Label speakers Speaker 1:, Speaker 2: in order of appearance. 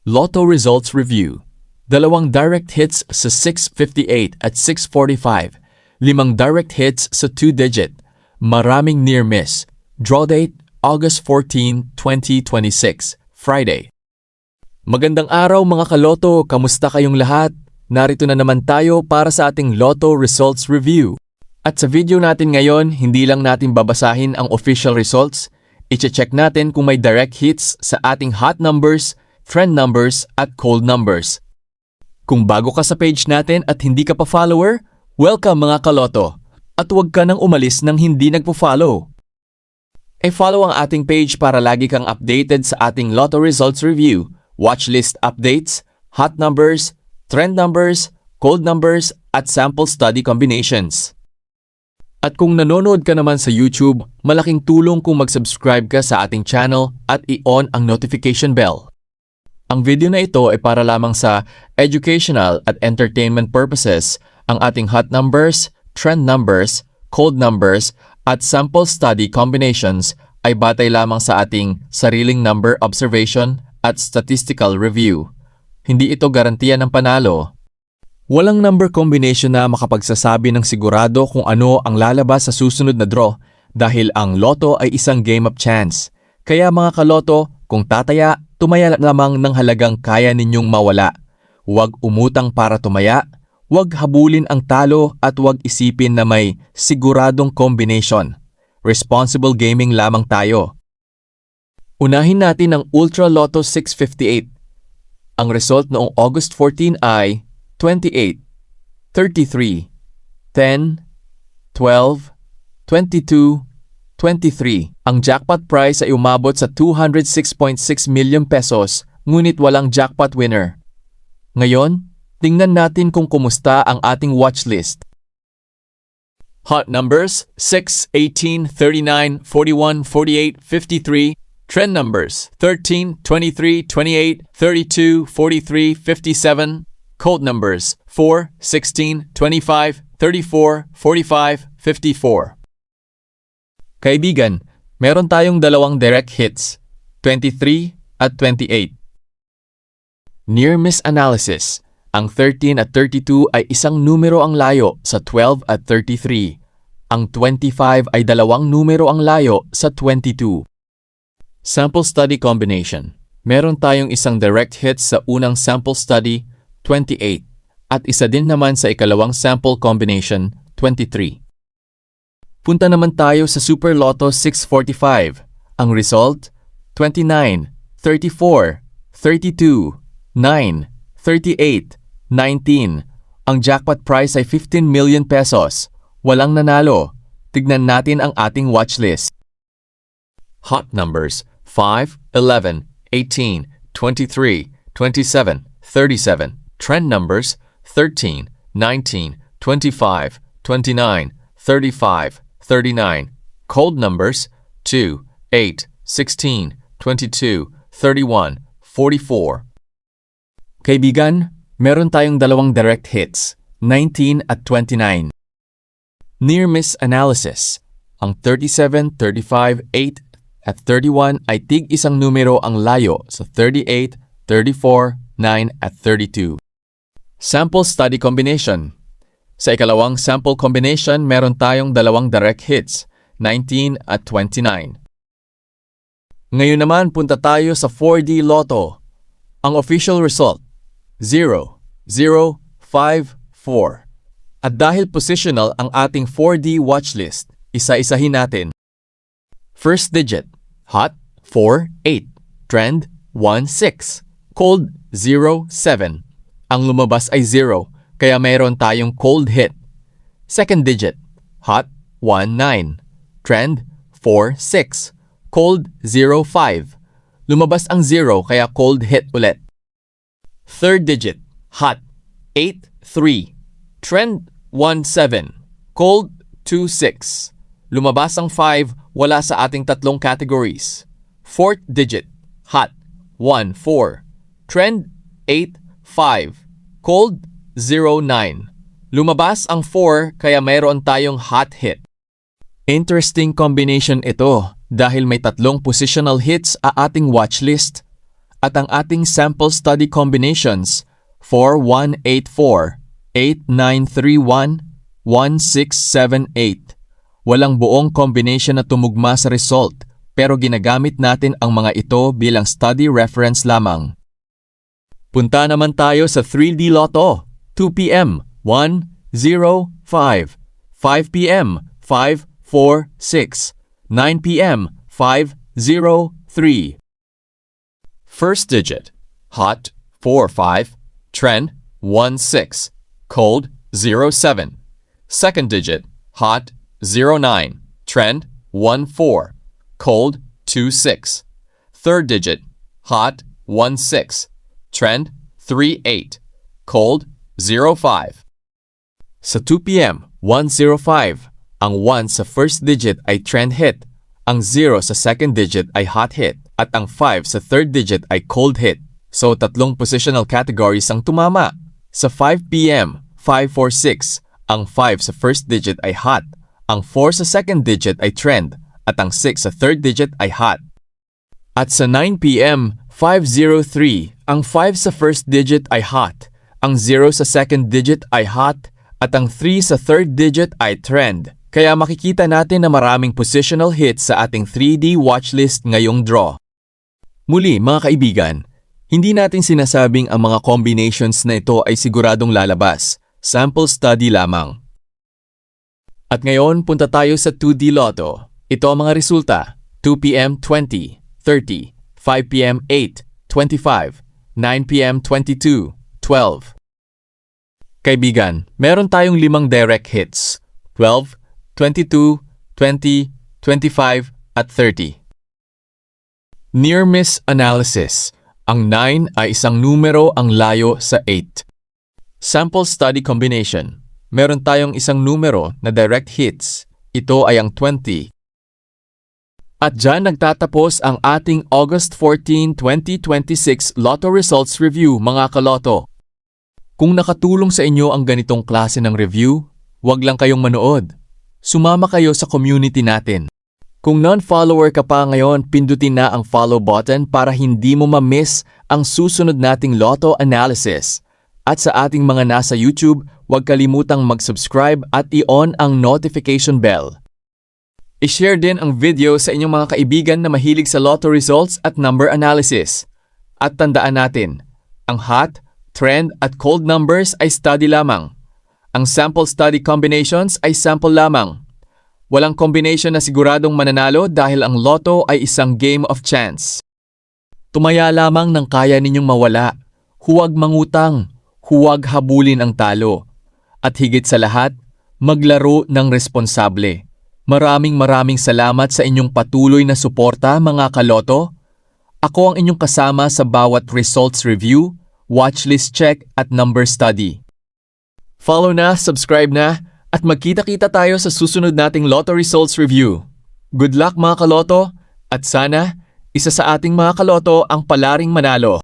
Speaker 1: Lotto Results Review. Dalawang direct hits sa 658 at 645. Limang direct hits sa 2-digit. Maraming near miss. Draw date, August 14, 2026, Friday. Magandang araw mga kaloto, kamusta kayong lahat? Narito na naman tayo para sa ating Lotto Results Review. At sa video natin ngayon, hindi lang natin babasahin ang official results, i-check natin kung may direct hits sa ating hot numbers, trend numbers at cold numbers. Kung bago ka sa page natin at hindi ka pa follower, welcome mga kaloto. At huwag ka nang umalis nang hindi nagpo-follow. I-follow ang ating page para lagi kang updated sa ating Lotto Results Review, watchlist updates, hot numbers, trend numbers, cold numbers at sample study combinations. At kung nanonood ka naman sa YouTube, malaking tulong kung mag-subscribe ka sa ating channel at i-on ang notification bell. Ang video na ito ay para lamang sa educational at entertainment purposes. Ang ating hot numbers, trend numbers, cold numbers at sample study combinations ay batay lamang sa ating sariling number observation at statistical review. Hindi ito garantiya ng panalo. Walang number combination na makapagsasabi ng sigurado kung ano ang lalabas sa susunod na draw dahil ang loto ay isang game of chance. Kaya mga kaloto, kung tataya, tumaya lamang ng halagang kaya ninyong mawala. Huwag umutang para tumaya, huwag habulin ang talo at huwag isipin na may siguradong combination. Responsible gaming lamang tayo. Unahin natin ang Ultra Lotto 658. Ang result noong August 14 ay 28, 33, 10, 12, 22, 23. Ang jackpot prize ay umabot sa 206.6 million pesos, ngunit walang jackpot winner. Ngayon, tingnan natin kung kumusta ang ating watchlist. Hot numbers 6, 18, 39, 41, 48, 53. Trend numbers 13, 23, 28, 32, 43, 57. Cold numbers 4, 16, 25, 34, 45, 54. Kaibigan, meron tayong dalawang direct hits, 23 at 28. Near miss analysis, ang 13 at 32 ay isang numero ang layo sa 12 at 33. Ang 25 ay dalawang numero ang layo sa 22. Sample study combination. Meron tayong isang direct hit sa unang sample study, 28, at isa din naman sa ikalawang sample combination, 23. Punta naman tayo sa Super Lotto 645. Ang result, 29, 34, 32, 9, 38, 19. Ang jackpot prize ay 15 million pesos. Walang nanalo. Tignan natin ang ating watchlist. Hot numbers 5, 11, 18, 23, 27, 37. Trend numbers 13, 19, 25, 29, 35, 39. Cold numbers 2, 8, 16, 22, 31, 44. Kaibigan, meron tayong dalawang direct hits, 19 at 29. Near miss analysis. Ang 37, 35, 8 at 31 ay tig-isang numero ang layo sa 38, 34, 9 at 32. Sample study combination. Sa ikalawang sample combination, meron tayong dalawang direct hits, 19 at 29. Ngayon naman, punta tayo sa 4D Lotto. Ang official result, 0, 0, 5, 4. At dahil positional ang ating 4D watchlist, isa-isahin natin. First digit, hot, 4, 8. Trend, 1, 6. Cold, 0, 7. Ang lumabas ay 0, kaya mayroon tayong cold hit. Second digit, hot, 1, 9. Trend, 4, 6. Cold, 0, 5. Lumabas ang 0, kaya cold hit ulit. Third digit, hot, 8, 3. Trend, 1, 7. Cold, 2, 6. Lumabas ang 5, wala sa ating tatlong categories. Fourth digit, hot, 1, 4. Trend, 8, 5. Cold, 0, 9. Lumabas ang 4 kaya mayroon tayong hot hit. Interesting combination ito dahil may tatlong positional hits sa ating watchlist. at ang ating sample study combinations 4184, 8931, 1678. Walang buong combination na tumugma sa result pero ginagamit natin ang mga ito bilang study reference lamang. Punta naman tayo sa 3D Lotto. 2 p.m. 1, 0, 5. 5 p.m. 5, 4, 6. 9 p.m. 5, 0, 3. First digit, hot 4, 5. Trend 1, 6. Cold 0, 7. Second digit, hot 0, 9. Trend 1, 4. Cold 2, 6. Third digit, hot 1, 6. Trend 3, 8. Cold 0, 5. Sa 2 p.m. 105, ang 1 sa first digit ay trend hit, ang 0 sa second digit ay hot hit, at ang 5 sa third digit ay cold hit. So tatlong positional categories ang tumama. Sa 5 p.m. 546, ang 5 sa first digit ay hot, ang 4 sa second digit ay trend, at ang 6 sa third digit ay hot. At sa 9 p.m. 503, ang 5 sa first digit ay hot, ang 0 sa second digit ay hot, at ang 3 sa third digit ay trend. Kaya makikita natin na maraming positional hits sa ating 3D watchlist ngayong draw. Muli mga kaibigan, hindi natin sinasabing ang mga combinations na ito ay siguradong lalabas. Sample study lamang. At ngayon punta tayo sa 2D Lotto. Ito ang mga resulta. 2 p.m. 20, 30, 5 p.m. 8, 25, 9 p.m. 22, 12. Kaibigan, meron tayong 5 direct hits, 12, 22, 20, 25, at 30. Near-miss analysis. Ang 9 ay isang numero ang layo sa 8. Sample study combination. Meron tayong isang numero na direct hits. Ito ay ang 20. At dyan nagtatapos ang ating August 14, 2026 Lotto Results Review mga kaloto. Kung nakatulong sa inyo ang ganitong klase ng review, huwag lang kayong manood. Sumama kayo sa community natin. Kung non-follower ka pa ngayon, pindutin na ang follow button para hindi mo ma-miss ang susunod nating Lotto analysis. At sa ating mga nasa YouTube, huwag kalimutang mag-subscribe at i-on ang notification bell. I-share din ang video sa inyong mga kaibigan na mahilig sa Lotto results at number analysis. At tandaan natin, ang hot, trend at cold numbers ay study lamang. Ang sample study combinations ay sample lamang. Walang combination na siguradong mananalo dahil ang Lotto ay isang game of chance. Tumaya lamang ng kaya ninyong mawala. Huwag mangutang, huwag habulin ang talo. At higit sa lahat, maglaro ng responsable. Maraming salamat sa inyong patuloy na suporta mga kaloto. Ako ang inyong kasama sa bawat results review, watchlist check at number study. Follow na, subscribe na, at magkita-kita tayo sa susunod nating Lotto Results Review. Good luck mga kaloto, at sana isa sa ating mga kaloto ang palaring manalo.